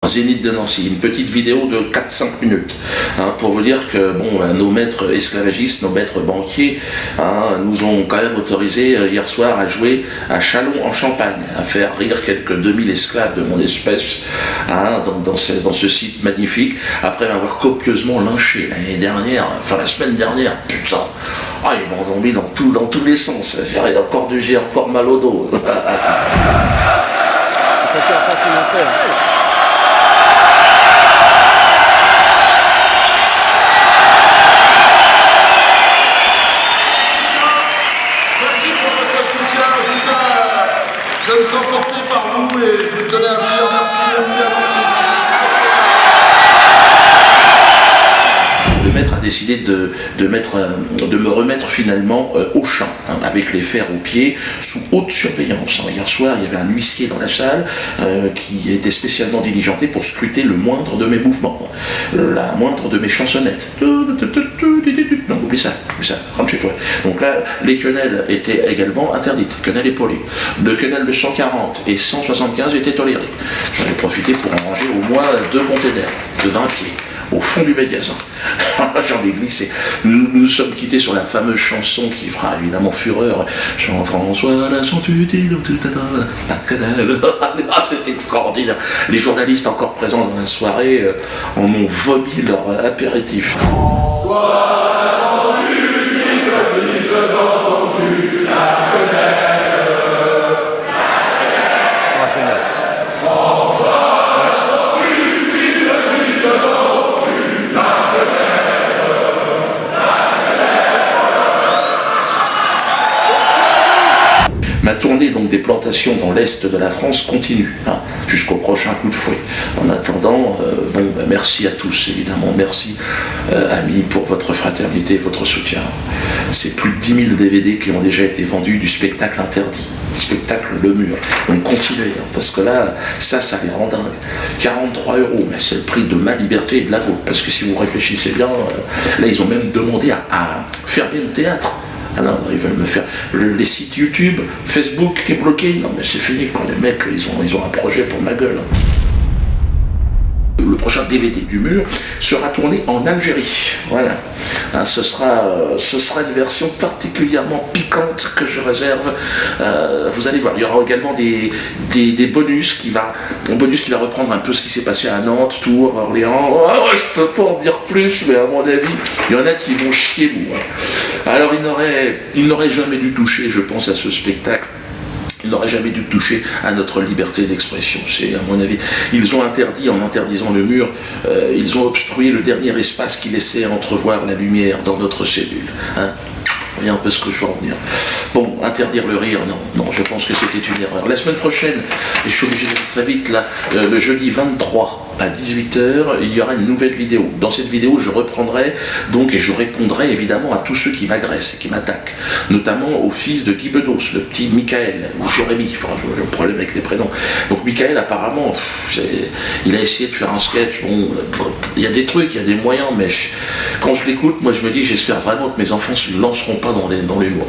Zénith de Nancy, une petite vidéo de 4-5 minutes, pour vous dire que nos maîtres esclavagistes, nos maîtres banquiers, nous ont quand même autorisé hier soir à jouer à Châlons en Champagne, à faire rire quelques 2000 esclaves de mon espèce dans ce site magnifique, après m'avoir copieusement lynché l'année dernière, enfin la semaine dernière, putain, ils m'en ont mis dans tous les sens, j'ai encore mal au dos. Je me sens porté par vous et je vous tenais à vous dire merci à Le maître a décidé de me remettre finalement au champ, avec les fers aux pieds, sous haute surveillance. Hier soir, il y avait un huissier dans la salle qui était spécialement diligenté pour scruter le moindre de mes mouvements, la moindre de mes chansonnettes. Non, oublie ça, rentre chez toi. Donc là, les quenelles étaient également interdites, quenelles épaulées. De quenelles de 140 et 175 étaient tolérées. J'en ai profité pour en ranger au moins 2 containers de 20 pieds, au fond du magasin. J'en ai glissé. Nous sommes quittés sur la fameuse chanson qui fera évidemment fureur. Jean-François, la sont-utile, c'est extraordinaire. Les journalistes encore présents dans la soirée en ont vomi leur apéritif. Ma tournée donc des plantations dans l'Est de la France continue, jusqu'au prochain coup de fouet. En attendant, merci à tous, évidemment. Merci, amis, pour votre fraternité et votre soutien. C'est plus de 10 000 DVD qui ont déjà été vendus du spectacle interdit, spectacle Le Mur. Donc continuez, parce que là, ça les rend dingues. 43 €, mais c'est le prix de ma liberté et de la vôtre. Parce que si vous réfléchissez bien, là, ils ont même demandé à fermer le théâtre. Ah non, ils veulent me faire les sites YouTube, Facebook qui est bloqué. Non mais c'est fini quand les mecs ils ont un projet pour ma gueule. Le prochain DVD du Mur sera tourné en Algérie. Voilà. Ce sera une version particulièrement piquante que je réserve. Vous allez voir. Il y aura également des bonus qui va reprendre un peu ce qui s'est passé à Nantes, Tours, Orléans. Je peux pas en dire plus, mais à mon avis, il y en a qui vont chier mou. Alors il n'aurait jamais dû toucher, je pense, à ce spectacle. Ils n'auraient jamais dû toucher à notre liberté d'expression. C'est, à mon avis, ils ont interdit, en interdisant Le Mur, ils ont obstrué le dernier espace qui laissait entrevoir la lumière dans notre cellule. Voyez un peu ce que je veux en venir. Bon, interdire le rire, non, je pense que c'était une erreur. La semaine prochaine, et je suis obligé d'aller très vite, là, le jeudi 23 à 18h, il y aura une nouvelle vidéo. Dans cette vidéo, je reprendrai et je répondrai évidemment à tous ceux qui m'agressent et qui m'attaquent, notamment au fils de Guy Bedos, le petit Michael, ou Jérémy, j'ai un problème avec les prénoms. Donc Michael, apparemment, il a essayé de faire un sketch, il y a des trucs, il y a des moyens, mais quand je l'écoute, moi je me dis, j'espère vraiment que mes enfants ne se lanceront pas dans l'humour.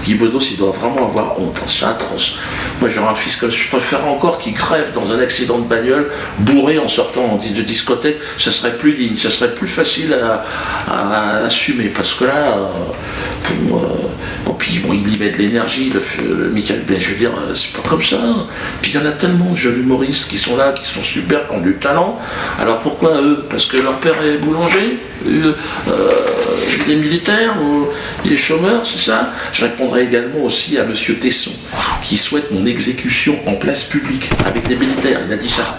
Guy Bedos, il doit vraiment avoir honte, c'est atroce. Moi j'aurais un fils comme ça, je préférerais encore qu'il crève dans un accident de bagnole, bourré en sortant de discothèque, ça serait plus digne, ça serait plus facile à assumer, parce que là, puis il y met de l'énergie, le Michael, je veux dire, c'est pas comme ça. Puis il y en a tellement de jeunes humoristes qui sont là, qui sont super, qui ont du talent. Alors pourquoi eux? Parce que leur père est boulanger, il est militaire, ou il est chômeur, c'est ça? Je répondrai également aussi à monsieur Tesson, qui souhaite mon exécution en place publique, avec des militaires, il a dit ça.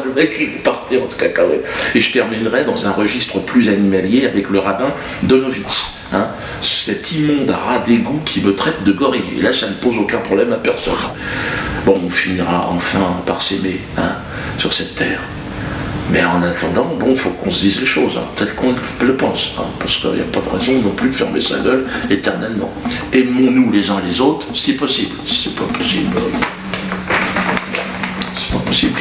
Le mec il est parti en cacahuète. Et je terminerai dans un registre plus animalier avec le rabbin Donovitz. Cet immonde rat d'égout qui me traite de gorille. Et là, ça ne pose aucun problème à personne. Bon, on finira enfin par s'aimer sur cette terre. Mais en attendant, faut qu'on se dise les choses, tel qu'on le pense, parce qu'il n'y a pas de raison non plus de fermer sa gueule éternellement. Aimons-nous les uns les autres, si possible. C'est pas possible. C'est pas possible.